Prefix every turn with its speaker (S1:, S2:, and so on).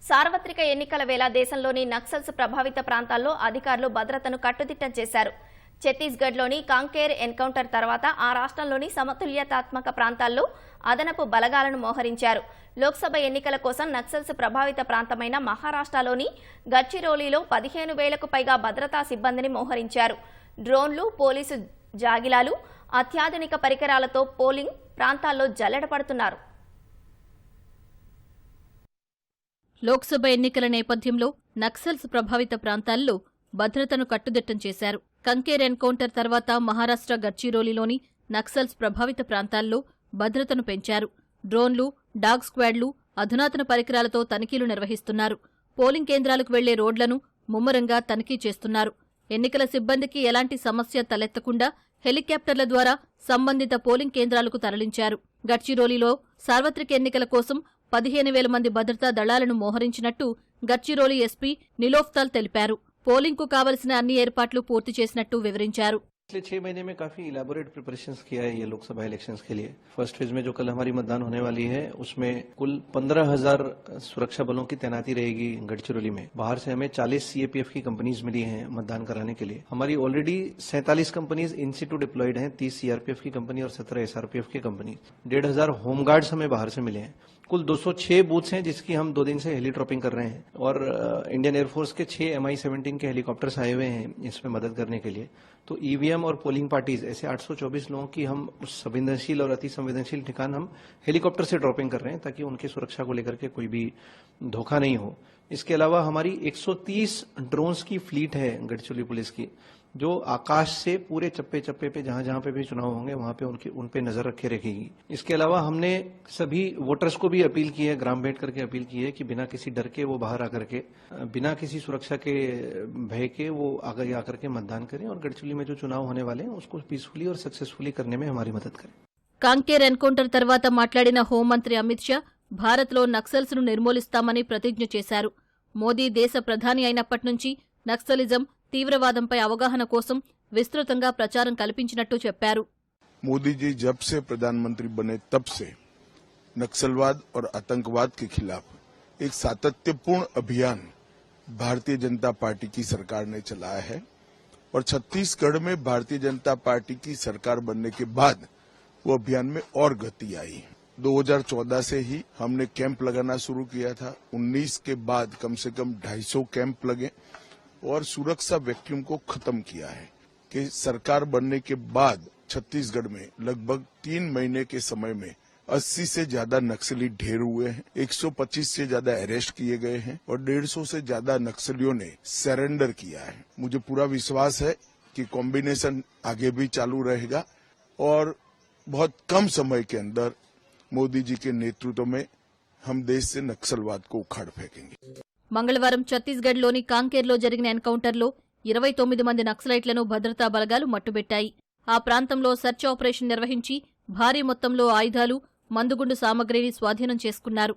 S1: సార్వత్రిక ఎన్నికల వేళ దేశంలోని నక్సల్స్ ప్రభావిత ప్రాంతాల్లో అధికారులు భద్రతను కట్టుదిట్టం చేశారు. ఛత్తీస్గఢ్లోని కాంకేర్ ఎన్కౌంటర్ తర్వాత ఆ రాష్ట్రంలోని సమతుల్యతాత్మక ప్రాంతాల్లో అదనపు బలగాలను మోహరించారు. లోక్సభ ఎన్నికల కోసం నక్సల్స్ ప్రభావిత ప్రాంతమైన మహారాష్ట్రలోని గడ్చిరోలీలో 15,000కు పైగా భద్రతా సిబ్బందిని మోహరించారు. డ్రోన్లు, పోలీసు జాగిలాలు, అత్యాధునిక పరికరాలతో పోలింగ్ ప్రాంతాల్లో జల్లెడపడుతున్నారు.
S2: లోక్సభ ఎన్నికల నేపథ్యంలో నక్సల్స్ ప్రభావిత ప్రాంతాల్లో భద్రతను కట్టుదిట్టం చేశారు. కంకేర్ ఎన్కౌంటర్ తర్వాత మహారాష్ట్ర గడ్చిరోలీలోని నక్సల్స్ ప్రభావిత ప్రాంతాల్లో భద్రతను పెంచారు. డ్రోన్లు, డాగ్ స్క్వాడ్లు, అధునాతన పరికరాలతో తనిఖీలు నిర్వహిస్తున్నారు. పోలింగ్ కేంద్రాలకు వెళ్లే రోడ్లను ముమ్మరంగా తనిఖీ చేస్తున్నారు. ఎన్నికల సిబ్బందికి ఎలాంటి సమస్య తలెత్తకుండా హెలికాప్టర్ల ద్వారా సంబంధిత పోలింగ్ కేంద్రాలకు తరలించారు. గడ్చిరోలీలో సార్వత్రిక ఎన్నికల కోసం 15,000 మంది భద్రతా దళాలను మోహరించినట్టు గడ్చిరోలీ ఎస్పీ నిలోఫ్తాల్ తెలిపారు. పోలింగ్కు కావలసిన అన్ని ఏర్పాట్లు పూర్తి చేసినట్టు వివరించారు.
S3: पिछले 6 महीने में काफी इलेबोरेट प्रिपरेशंस किया है ये लोकसभा इलेक्शंस के लिए। फर्स्ट फेज में जो कल हमारी मतदान होने वाली है उसमें कुल 15,000 सुरक्षा बलों की तैनाती रहेगी गढ़चिरौली में। बाहर से हमें 40 सीएपीएफ की कंपनीज मिली हैं मतदान कराने के लिए। हमारी already 47 companies in situ deployed हैं, 30 सीआरपीएफ की कंपनी और 17 एसआरपीएफ की कंपनी। 1,500 होमगार्ड्स हमें बाहर से मिले हैं। कुल 206 बूथ्स हैं जिसकी हम 2 दिन से हेलीट्रॉपिंग कर रहे हैं और इंडियन एयरफोर्स के 6 MI-17 के हेलीकॉप्टर्स आए हुए हैं इसमें मदद करने के लिए। तो ईवीएम और पोलिंग पार्टीज ऐसे 824 लोगों की हम उस संवेदनशील और अति संवेदनशील ठिकान हम हेलीकॉप्टर से ड्रॉपिंग कर रहे हैं ताकि उनकी सुरक्षा को लेकर के कोई भी धोखा नहीं हो। इसके अलावा हमारी 130 ड्रोन्स की फ्लीट है गढ़चिरौली पुलिस की, जो आकाश से पूरे चप्पे चप्पे पे जहां जहां पे भी चुनाव होंगे वहां पे उन पे नजर रखे रहेगी। इसके अलावा हमने सभी वोटर्स को भी अपील की है, ग्राम बैठ करके अपील की है कि बिना किसी डर के वो बाहर आकर के, बिना किसी सुरक्षा के भय के वो आगे आकर के मतदान करें और गढ़चिरौली में जो चुनाव होने वाले हैं उसको पीसफुली और सक्सेसफुली करने में हमारी मदद करें।
S2: కాంకేర్ ఎన్కౌంటర్ తర్వాత మాట్లాడిన హోంమంత్రి అమిత్ షా భారత్లో నక్సల్స్ను నిర్మూలిస్తామని ప్రతిజ్ఞ చేశారు. మోదీ దేశ ప్రధాని అయినప్పటి నుంచి నక్సలిజం, తీవ్రవాదంపై అవగాహన కోసం విస్తృతంగా ప్రచారం కల్పించినట్టు చెప్పారు.
S4: मोदी जी जब से प्रधानमंत्री बने तब से नक्सलवाद और आतंकवाद के खिलाफ एक सातत्यपूर्ण अभियान भारतीय जनता पार्टी की सरकार ने चलाया है और छत्तीसगढ़ में भारतीय जनता पार्टी की सरकार बनने के बाद वो अभियान में और गति आई। 2014 से ही हमने कैंप लगाना शुरू किया था। 19 के बाद कम से कम 250 कैंप लगे और सुरक्षा वैक्यूम को खत्म किया है कि सरकार बनने के बाद छत्तीसगढ़ में लगभग 3 महीने के समय में 80 से ज्यादा नक्सली ढेर हुए हैं, 125 से ज्यादा अरेस्ट किए गए हैं और 150 से ज्यादा नक्सलियों ने सरेंडर किया है। मुझे पूरा विश्वास है कि कॉम्बिनेशन आगे भी चालू रहेगा और बहुत कम समय के अंदर मोदी जी के नेतृत्व में हम देश से नक्सलवाद को उखाड़ फेंकेंगे।
S2: మంగళవారం ఛత్తీస్గఢ్లోని కాంకేర్లో జరిగిన ఎన్కౌంటర్లో 29 మంది నక్సలైట్లను భద్రతా బలగాలు మట్టుబెట్టాయి. ఆ ప్రాంతంలో సెర్చ్ ఆపరేషన్ నిర్వహించి భారీ మొత్తంలో ఆయుధాలు, మందుగుండు సామగ్రిని స్వాధీనం చేసుకున్నారు.